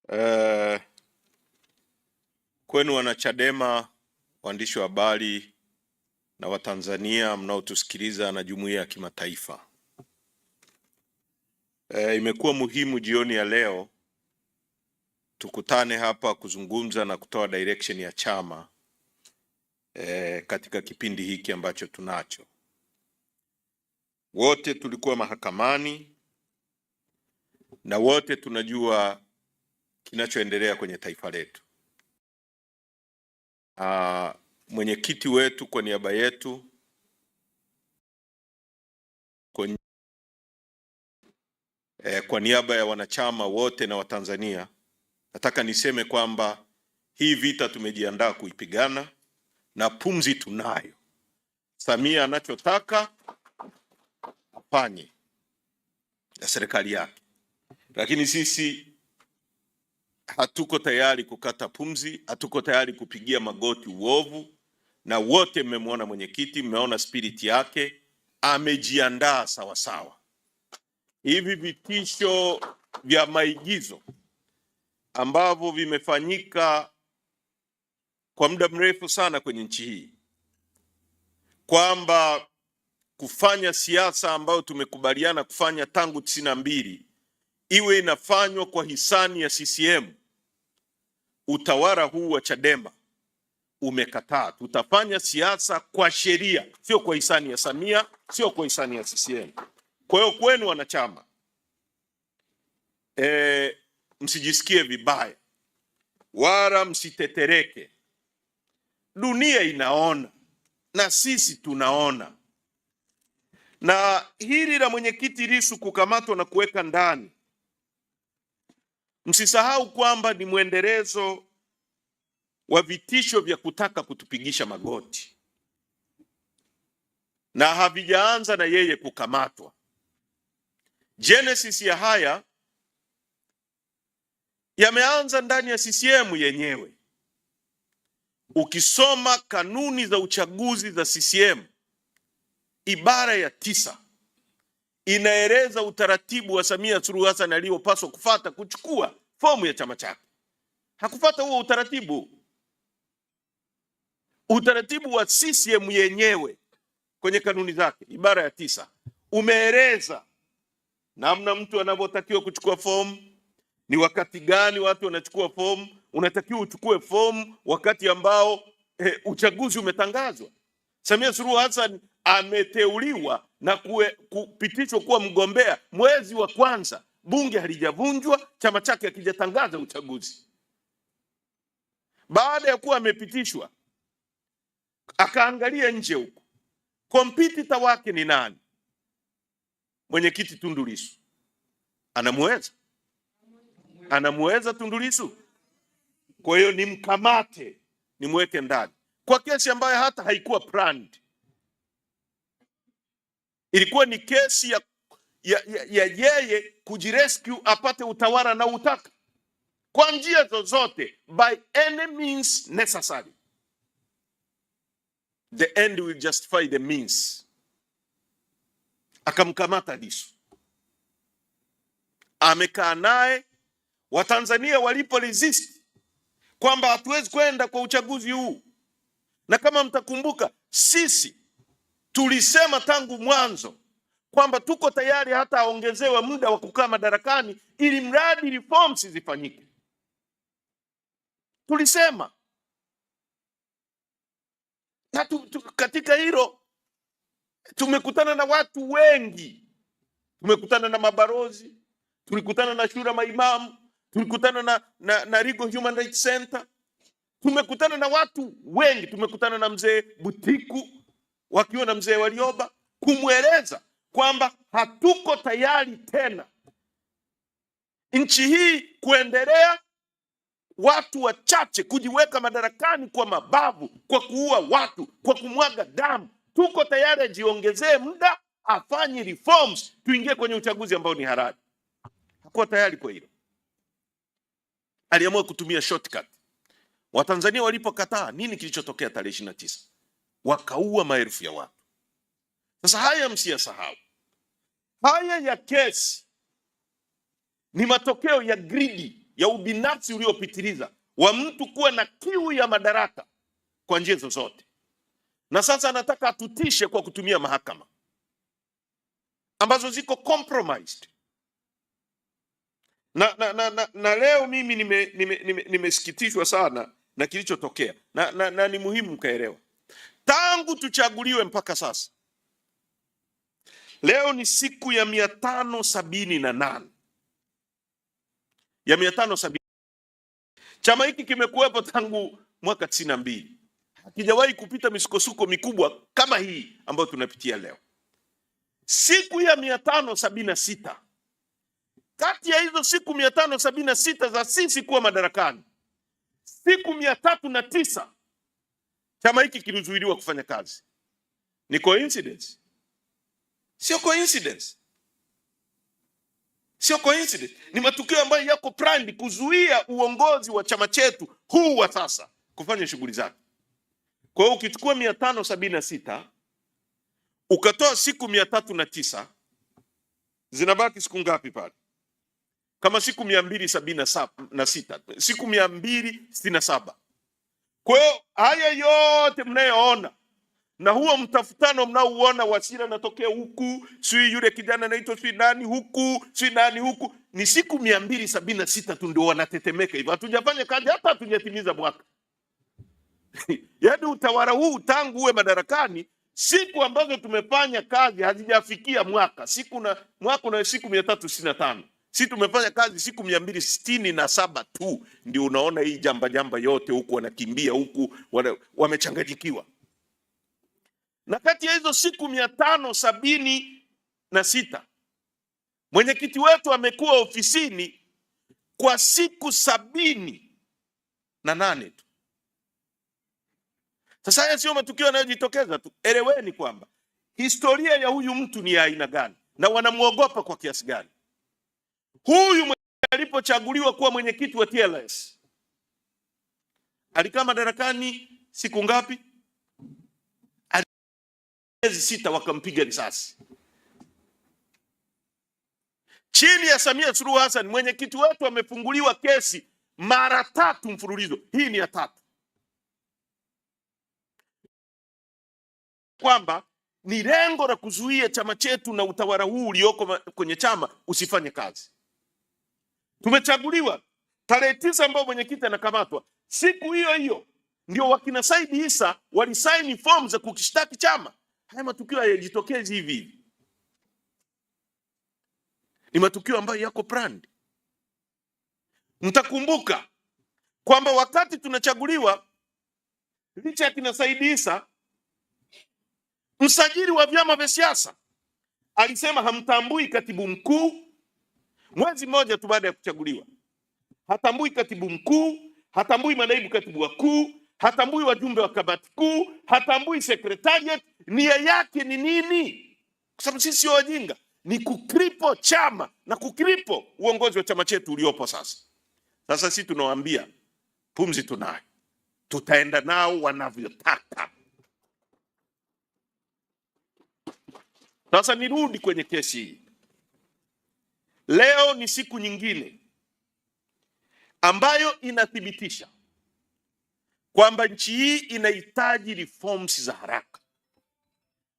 Uh, kwenu wanachadema, waandishi wa habari na Watanzania mnaotusikiliza na jumuiya ya kimataifa. Imekuwa muhimu jioni ya leo tukutane hapa kuzungumza na kutoa direction ya chama katika kipindi hiki ambacho tunacho. Wote tulikuwa mahakamani na wote tunajua kinachoendelea kwenye taifa letu. Mwenyekiti wetu kwa niaba yetu kwa niaba ya wanachama wote na Watanzania, nataka niseme kwamba hii vita tumejiandaa kuipigana na pumzi tunayo. Samia anachotaka afanye na serikali yake, lakini sisi hatuko tayari kukata pumzi, hatuko tayari kupigia magoti uovu. Na wote mmemwona mwenyekiti, mmeona spirit yake, amejiandaa sawa sawa. Hivi vitisho vya maigizo ambavyo vimefanyika kwa muda mrefu sana kwenye nchi hii, kwamba kufanya siasa ambayo tumekubaliana kufanya tangu 92 iwe inafanywa kwa hisani ya CCM, utawala huu wa Chadema umekataa. Tutafanya siasa kwa sheria, sio kwa hisani ya Samia, sio kwa hisani ya CCM. Kwa hiyo kwenu wanachama, msijisikie vibaya wala msitetereke. Dunia inaona na sisi tunaona, na hili la mwenyekiti Lissu kukamatwa na kuweka ndani, msisahau kwamba ni mwendelezo wa vitisho vya kutaka kutupigisha magoti, na havijaanza na yeye kukamatwa. Genesis ya haya yameanza ndani ya CCM yenyewe. Ukisoma kanuni za uchaguzi za CCM, ibara ya 9 inaeleza utaratibu wa Samia Suluhu Hassan aliyopaswa kufuata kuchukua fomu ya chama chake. Hakufuata huo utaratibu. Utaratibu wa CCM yenyewe kwenye kanuni zake, ibara ya 9 umeeleza namna mtu anavyotakiwa kuchukua fomu, ni wakati gani watu wanachukua fomu. Unatakiwa uchukue fomu wakati ambao uchaguzi umetangazwa. Samia Suluhu Hassan ameteuliwa na kupitishwa kuwa mgombea mwezi wa kwanza, bunge halijavunjwa, chama chake hakijatangaza uchaguzi. Baada ya kuwa amepitishwa, akaangalia nje huko, kompetita wake ni nani? Mwenyekiti Tundu Lissu. Anamuweza Tundu Lissu? Kwa hiyo nimkamate, nimweke ndani kwa kesi ambayo hata haikuwa planned. Ilikuwa ni kesi ya yeye kujirescue, apate utawala na utaka kwa njia zozote, by any means necessary. The end will justify the means. Akamkamata Lissu, amekaa naye. Watanzania walipo resist kwamba hatuwezi kwenda kwa uchaguzi huu, na kama mtakumbuka, sisi tulisema tangu mwanzo kwamba tuko tayari hata aongezewe muda wa kukaa madarakani ili mradi reforms zifanyike. Tulisema na katika hilo tumekutana na watu wengi. Tumekutana na mabarozi, tulikutana na shura maimamu, tulikutana na Legal Human Rights Center, tumekutana na watu wengi. Tumekutana na mzee Butiku wakiwa na mzee Warioba kumweleza kwamba hatuko tayari tena nchi hii kuendelea watu wachache kujiweka madarakani kwa mabavu, kwa kuua watu, kwa kumwaga damu. Tuko tayari ajiongezee muda, afanye reforms, tuingie kwenye uchaguzi ambao ni halali. Hakuwa tayari kwa hilo. Aliamua kutumia shortcut. Watanzania walipokataa, nini kilichotokea tarehe 29? Wakaua maelfu ya watu. Sasa haya msiyasahau. Haya ya kesi ni matokeo ya greedy ya ubinafsi uliopitiliza wa mtu kuwa na kiu ya madaraka kwa njia zozote, na sasa anataka atutishe kwa kutumia mahakama ambazo ziko compromised. Na leo mimi nimesikitishwa sana na kilichotokea na ni muhimu mkaelewa. Tangu tuchaguliwe mpaka sasa, leo ni siku ya 578 ya 570. Chama hiki kimekuwepo tangu mwaka 92. Hakijawahi kupita misukosuko mikubwa kama hii ambayo tunapitia leo. Siku ya 576, kati ya hizo siku 576 za sisi kuwa madarakani, siku 309 chama hiki kilizuiliwa kufanya kazi. Ni coincidence? Sio coincidence. Sio coincidence. Ni matukio ambayo yako planned kuzuia uongozi wa chama chetu huu wa sasa kufanya shughuli zake. Kwa hiyo ukichukua 576 ukatoa siku 309, zinabaki siku ngapi pale? Kama siku 276, siku 267. Kwa hiyo haya yote mnayoona na huo mtafutano mnaouona, Wasira natokea huku, sui yule kijana anaitwa sui nani huku, sui nani huku, ni siku 276 tu ndio wanatetemeka hivyo. Hatujafanya kazi, hata hatujatimiza mwaka. Yaani utawala huu tangu uwe madarakani, siku ambazo tumefanya kazi hazijafikia mwaka. Mwaka una siku 365. Sisi tumefanya kazi siku 267 tu, ndio unaona hii jamba yote huku wanakimbia huku wamechanganyikiwa. Na kati ya hizo siku 576 mwenyekiti wetu amekuwa ofisini kwa siku 78 tu. Sasa haya sio matukio yanayojitokeza tu. Eleweni kwamba historia ya huyu mtu ni ya aina gani na wanamuogopa kwa kiasi gani. Huyu alipochaguliwa kuwa mwenyekiti wa TLS alikaa madarakani siku ngapi? Miezi 6, wakampiga risasi. Chini ya Samia Suluhu Hassan, mwenyekiti wetu amefunguliwa kesi mara 3 mfululizo. Hii ni ya 3. Kwamba ni lengo la kuzuia chama chetu na utawala huu ulioko kwenye chama usifanye kazi. Tumechaguliwa tarehe 9 ambao mwenyekiti anakamatwa. Siku hiyo hiyo ndio wakina Said Issa walisaini form za kukishtaki chama. Haya matukio hayajitokezi hivi hivi. Ni matukio ambayo yako planned. Mtakumbuka kwamba wakati tunachaguliwa, licha ya kina Said Issa, msajili wa vyama vya siasa alisema hamtambui katibu mkuu. Mwezi mmoja tu baada ya kuchaguliwa, hatambui katibu mkuu, hatambui manaibu katibu wakuu, hatambui wajumbe wa kamati kuu, hatambui secretariat. Nia yake ni nini? Kwa sababu sisi sio wajinga, ni kukripo chama na kukripo uongozi wa chama chetu uliopo sasa. Sasa sisi tunawaambia pumzi tunayo, tutaenda nao wanavyotaka. Sasa nirudi kwenye kesi hii. Leo ni siku nyingine ambayo inathibitisha kwamba nchi hii inahitaji reforms za haraka,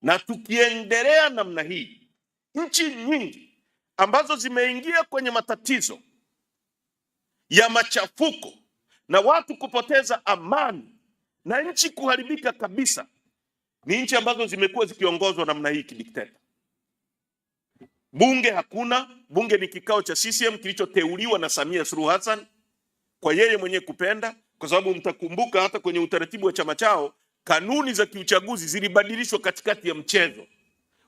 na tukiendelea namna hii, nchi nyingi ambazo zimeingia kwenye matatizo ya machafuko na watu kupoteza amani na nchi kuharibika kabisa, ni nchi ambazo zimekuwa zikiongozwa namna hii kidikteta. Bunge hakuna. Bunge ni kikao cha CCM kilichoteuliwa na Samia Suluhu Hassan kwa yeye mwenyewe kupenda, kwa sababu mtakumbuka hata kwenye utaratibu wa chama chao kanuni za kiuchaguzi zilibadilishwa katikati ya mchezo.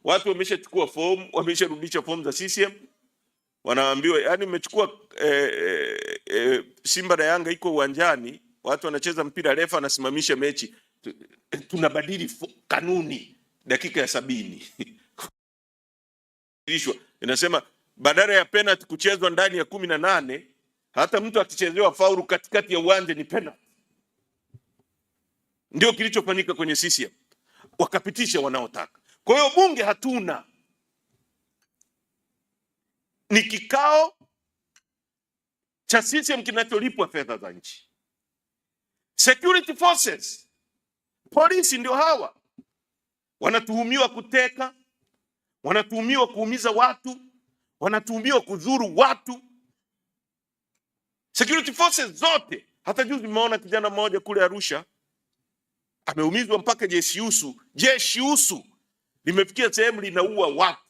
Watu wameshachukua fomu, wamesharudisha fomu za CCM, wanaambiwa yani mmechukua Simba na Yanga iko uwanjani, watu wanacheza mpira, refa anasimamisha mechi, tunabadili kanuni dakika ya 70. Inasema badala ya penalty kuchezwa ndani ya 18, hata mtu akichezewa faulu katikati ya uwanja ni penalty. Ndio kilichofanyika kwenye CCM, wakapitisha wanaotaka. Kwa hiyo bunge hatuna, ni kikao cha CCM kinacholipwa fedha za nchi. Security forces, polisi, ndio hawa wanatuhumiwa kuteka, wanatuhumiwa kuumiza watu, wanatuhumiwa kudhuru watu. Security forces zote. Hata juzi nimeona kijana mmoja kule Arusha ameumizwa mpaka jeshi usu limefikia sehemu linaua watu,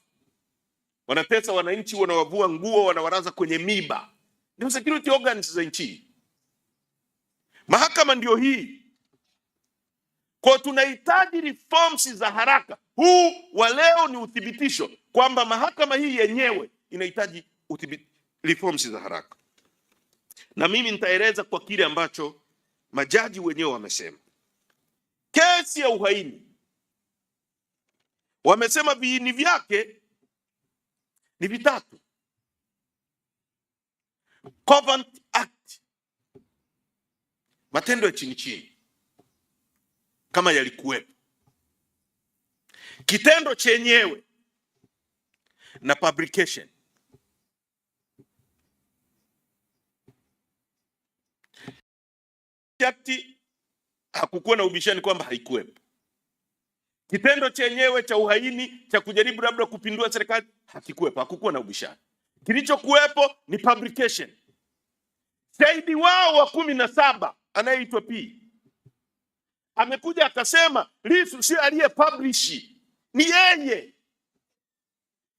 wanatesa wananchi, wanawavua nguo, wanawaraza kwenye miba. Ndio security organs za nchi. Mahakama ndio hii. Kwa tunahitaji reforms za haraka. Huu wa leo ni uthibitisho kwamba mahakama hii yenyewe inahitaji reforms za haraka. Na mimi nitaeleza kwa kile ambacho majaji wenyewe wamesema. Kesi ya uhaini, wamesema viini vyake ni vitatu. Covert Act, matendo ya chini chini kama yalikuwepo, kitendo chenyewe na publication. Hakukuwa na ubishani kwamba haikuwepo. Kitendo chenyewe cha uhaini cha kujaribu labda kupindua serikali hakikuwepo, hakukuwa na ubishani. Kilichokuwepo ni publication. Shahidi wao wa 17 anayeitwa P amekuja akasema Lissu sio aliye publish, ni yeye.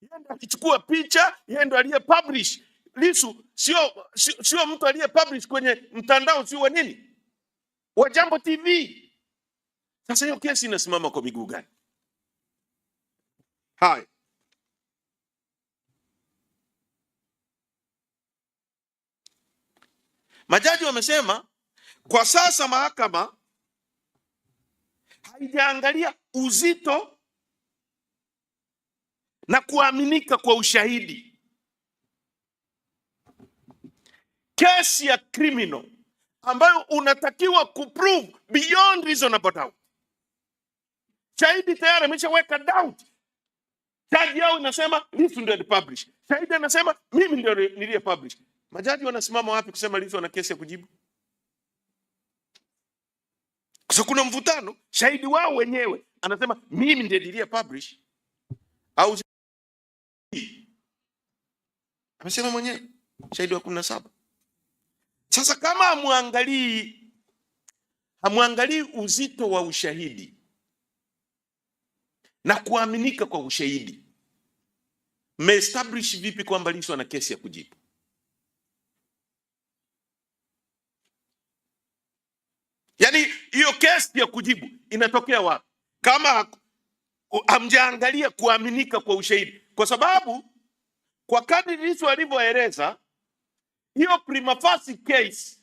Yeye ndo alichukua picha, yeye ndo aliye publish. Lissu sio mtu aliye publish kwenye mtandao, sio wa nini, wa Jambo TV. Sasa hiyo kesi inasimama kwa miguu gani? Hai. Majaji wamesema kwa sasa mahakama haijaangalia uzito na kuaminika kwa ushahidi. Kesi ya criminal ambayo unatakiwa kuprove beyond reasonable doubt. Shahidi tayari ameshaweka doubt. Jaji yao inasema Lissu ndio alipublish. Shahidi anasema mimi ndio niliye publish. Majaji wanasimama wapi kusema Lissu ana kesi ya kujibu? Kwa sababu kuna mvutano. Shahidi wao wenyewe anasema mimi ndio niliye publish, au amesema mwenyewe shahidi wa 17. Sasa kama hamwangalii uzito wa ushahidi na kuaminika kwa ushahidi, mmeestablish vipi kwamba Lissu ana kesi ya kujibu? Yaani hiyo kesi ya kujibu inatokea wapi kama hamjaangalia kuaminika kwa ushahidi? Kwa sababu kwa kadri Lissu alivyoeleza, hiyo prima facie case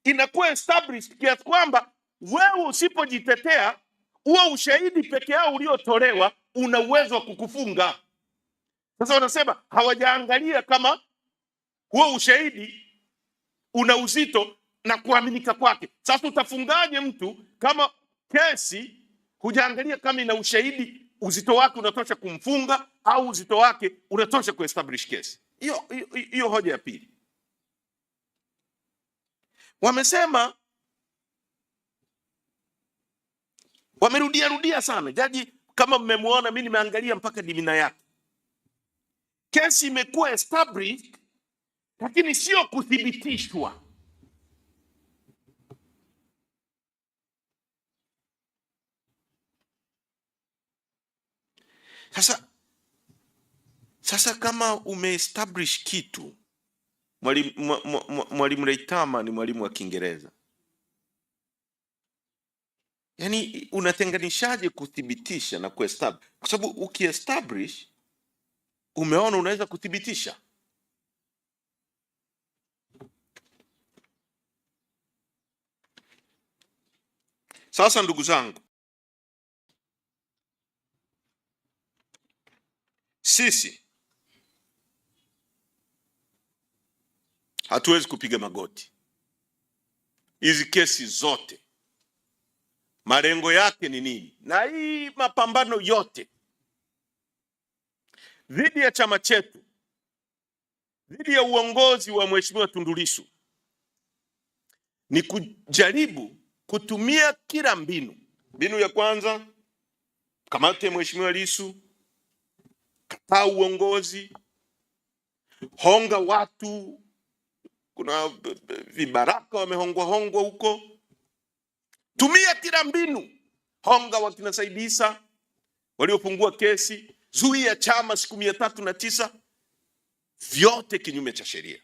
inakuwa established kiasi kwamba wewe usipojitetea, huo ushahidi peke yao uliotolewa una uwezo wa kukufunga. Sasa wanasema hawajaangalia kama huo ushahidi una uzito na kuaminika kwake. Sasa utafungaje mtu kama kesi hujaangalia kama ina ushahidi, uzito wake unatosha kumfunga au uzito wake unatosha kuestablish kesi? Hiyo hoja ya pili. Wamesema, wamerudia sana. Jaji kama mmemwona, mimi nimeangalia mpaka dimina yake. Kesi imekuwa established lakini sio kuthibitishwa. Sasa kama umeestablish kitu, Mwalimu Leitama ni mwalimu wa Kiingereza. Yaani unatenganishaje kuthibitisha na kuestablish? Kwa sababu ukiestablish umeona unaweza kuthibitisha. Sasa ndugu zangu, sisi hatuwezi kupiga magoti. Hizi kesi zote malengo yake ni nini? Na hii mapambano yote dhidi ya chama chetu, dhidi ya uongozi wa Mheshimiwa Tundu Lissu ni kujaribu kutumia kila mbinu. Mbinu ya kwanza, kamate Mheshimiwa Lissu, kataa uongozi, honga watu. Kuna vibaraka wamehongwa huko. Tumia kila mbinu, honga wakina Said Issa waliopungua kesi, zuia chama siku 309, vyote kinyume cha sheria.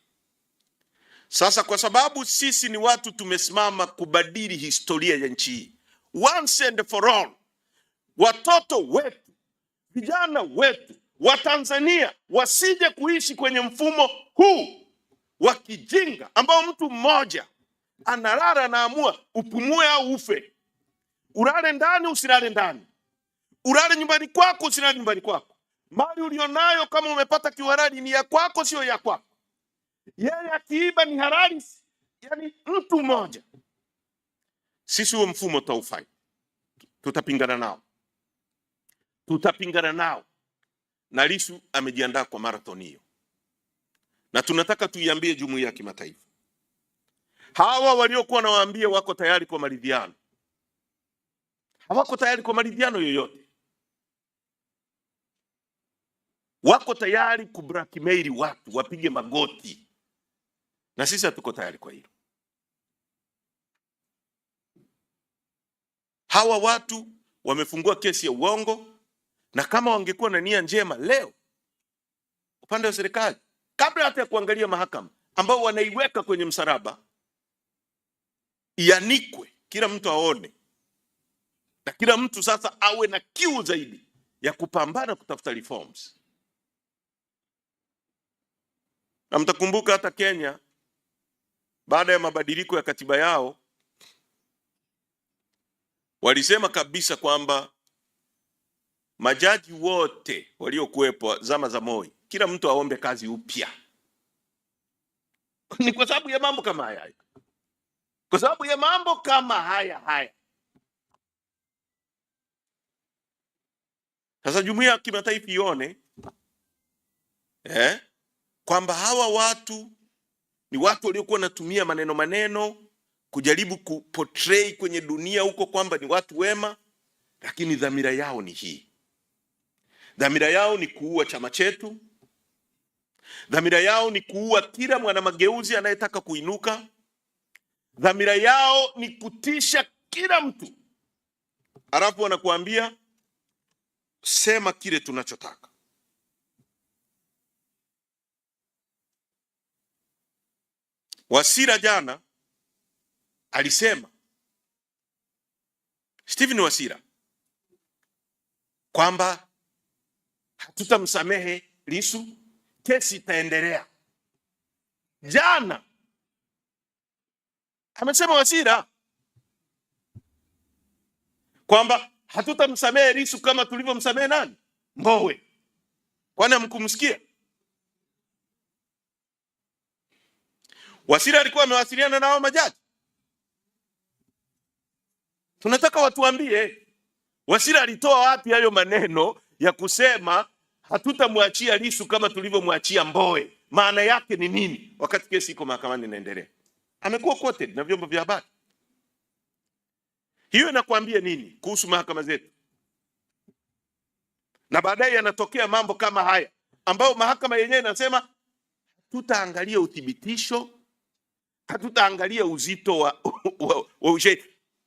Sasa kwa sababu sisi ni watu tumesimama kubadili historia ya nchi hii once and for all, watoto wetu, vijana wetu wa Tanzania wasije kuishi kwenye mfumo huu wa kijinga ambao mtu mmoja analala, anaamua upumue au ufe, ulale ndani usilale ndani, ulale nyumbani kwako usilale nyumbani kwako, mali ulionayo kama umepata kihalali ni ya kwako sio ya kwako, yeye akiiba ni halali, yani mtu mmoja. Sisi huo mfumo taufai, tutapingana nao, na Lissu amejiandaa kwa marathon hiyo, na tunataka tuiambie jumuiya ya kimataifa, hawa waliokuwa nawaambia wako tayari kwa maridhiano, hawako tayari kwa maridhiano yoyote, wako tayari kublackmail watu wapige magoti, na sisi hatuko tayari kwa hilo. Hawa watu wamefungua kesi ya uongo, na kama wangekuwa na nia njema leo, upande wa serikali, kabla hata ya kuangalia mahakama ambao wanaiweka kwenye msalaba, ianikwe, kila mtu aone, na kila mtu sasa awe na kiu zaidi ya kupambana kutafuta reforms. Na mtakumbuka hata Kenya, baada ya mabadiliko ya katiba yao, walisema kabisa kwamba majaji wote waliokuwepo zama za Moi, kila mtu aombe kazi upya. Ni kwa sababu ya mambo kama haya. Kwa sababu ya mambo kama haya. Sasa jumuiya ya kimataifa ione kwamba hawa watu ni watu waliokuwa wanatumia maneno kujaribu kuportray kwenye dunia huko kwamba ni watu wema, lakini dhamira yao ni hii. Dhamira yao ni kuua chama chetu. Dhamira yao ni kuua kila mwana mageuzi anayetaka kuinuka. Dhamira yao ni kutisha kila mtu, alafu wanakuambia sema kile tunachotaka. Wasira jana alisema, Stephen Wasira, kwamba hatutamsamehe Lissu, kesi itaendelea. Jana amesema Wasira kwamba hatutamsamehe Lissu kama tulivyomsamehe nani? Mbowe. Kwani hamkumsikia? Wasira alikuwa amewasiliana na hao majaji. Tunataka watuambie Wasira alitoa wapi hayo maneno ya kusema hatutamwachia Lissu kama tulivyomwachia Mbowe. Maana yake ni nini wakati kesi iko mahakamani inaendelea? Amekuwa quoted na vyombo vya habari. Hiyo inakwambia nini kuhusu mahakama zetu? Na baadaye yanatokea mambo kama haya ambayo mahakama yenyewe inasema tutaangalia uthibitisho, hatutaangalia uzito wa ushahidi.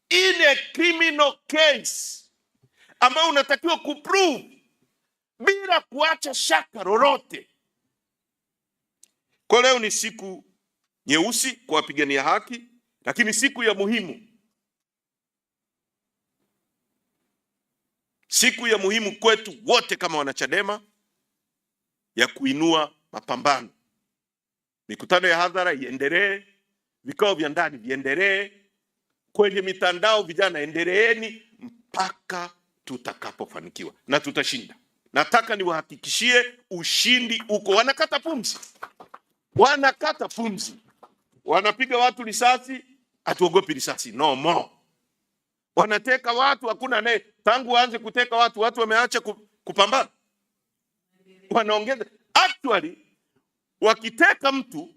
In a criminal case ambao unatakiwa kuprove bila kuacha shaka lolote. Kwa leo ni siku nyeusi kwa wapigania haki, lakini siku ya muhimu. Siku ya muhimu kwetu wote kama wanachadema ya kuinua mapambano. Mikutano ya hadhara iendelee, vikao vya ndani viendelee, kwenye mitandao vijana endeleeni mpaka tutakapofanikiwa, na tutashinda. Nataka niwahakikishie ushindi uko. Wanakata pumzi, wanapiga watu risasi, hatuogopi risasi, no more. Wanateka watu, hakuna naye. Tangu waanze kuteka watu wameacha kupambana. Wanaongeza. Actually, wakiteka mtu,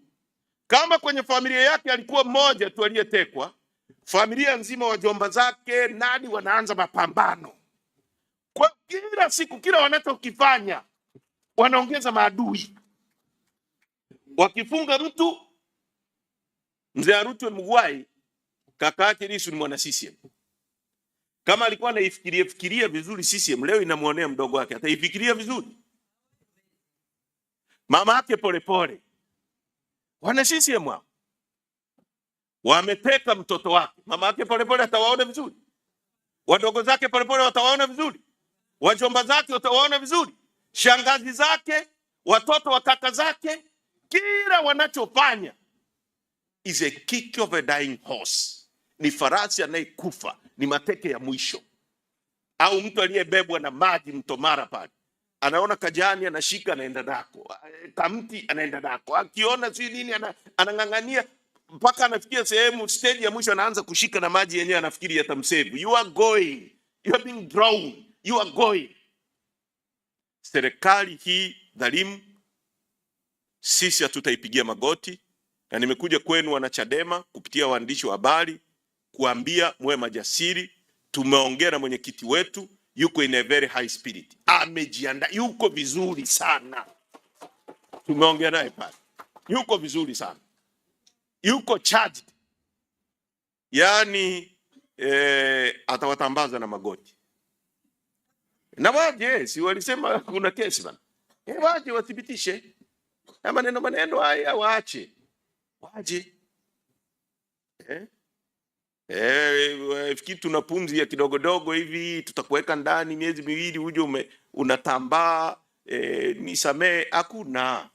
kama kwenye familia yake alikuwa mmoja tu aliyetekwa, familia nzima, wajomba zake nani, wanaanza mapambano. Kwa kila siku, kila wanachokifanya wanaongeza maadui. Wakifunga mtu, mzee Arutwe Mugwai, kaka yake Lissu ni mwana CCM. Kama alikuwa anaifikiria vizuri CCM, leo inamuonea mdogo wake, ataifikiria vizuri. Mama yake Polepole, wana CCM hao wameteka mtoto wake. Mama yake Polepole atawaona vizuri, wadogo zake Polepole watawaona vizuri, wajomba zake watawaona vizuri, shangazi zake, watoto wa kaka zake. Kila wanachofanya is a kick of a dying horse. Ni farasi anayekufa, ni mateke ya mwisho. Au mtu aliyebebwa na maji mto Mara pale, anaona kajani anashika, anaenda nako, kamti anaenda nako, akiona si nini anang'ang'ania mpaka anafikia sehemu, stage ya mwisho anaanza kushika na maji yenyewe, anafikiri yatamsave. You are going, you are being drowned, you are going. Serikali hii dhalimu sisi hatutaipigia magoti, na nimekuja kwenu wana Chadema kupitia waandishi wa habari kuambia muwe majasiri. Tumeongea na mwenyekiti wetu, yuko in a very high spirit, amejiandaa, yuko vizuri sana. Tumeongea naye pale, yuko vizuri sana, yuko charged. Yani atawatambaza na magoti. Na waje, si walisema kuna kesi bana, waje wathibitishe maneno haya, waache waje. Fikiri tuna pumzi ya kidogodogo hivi, tutakuweka ndani miezi miwili uje unatambaa, nisamee. Hakuna.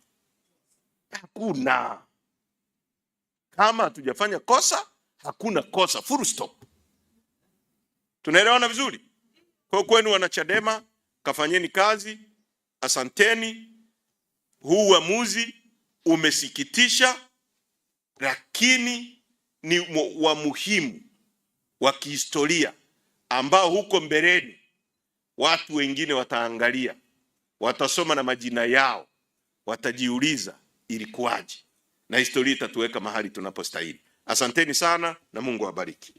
Kama hatujafanya kosa, hakuna kosa, full stop. Tunaelewana vizuri? Kwa kwenu wana Chadema, kafanyeni kazi. Asanteni. Huu uamuzi umesikitisha, lakini ni wa muhimu wa kihistoria ambao huko mbeleni watu wengine wataangalia, watasoma na majina yao, watajiuliza ilikuwaje, na historia itatuweka mahali tunapostahili. Asanteni sana na Mungu awabariki.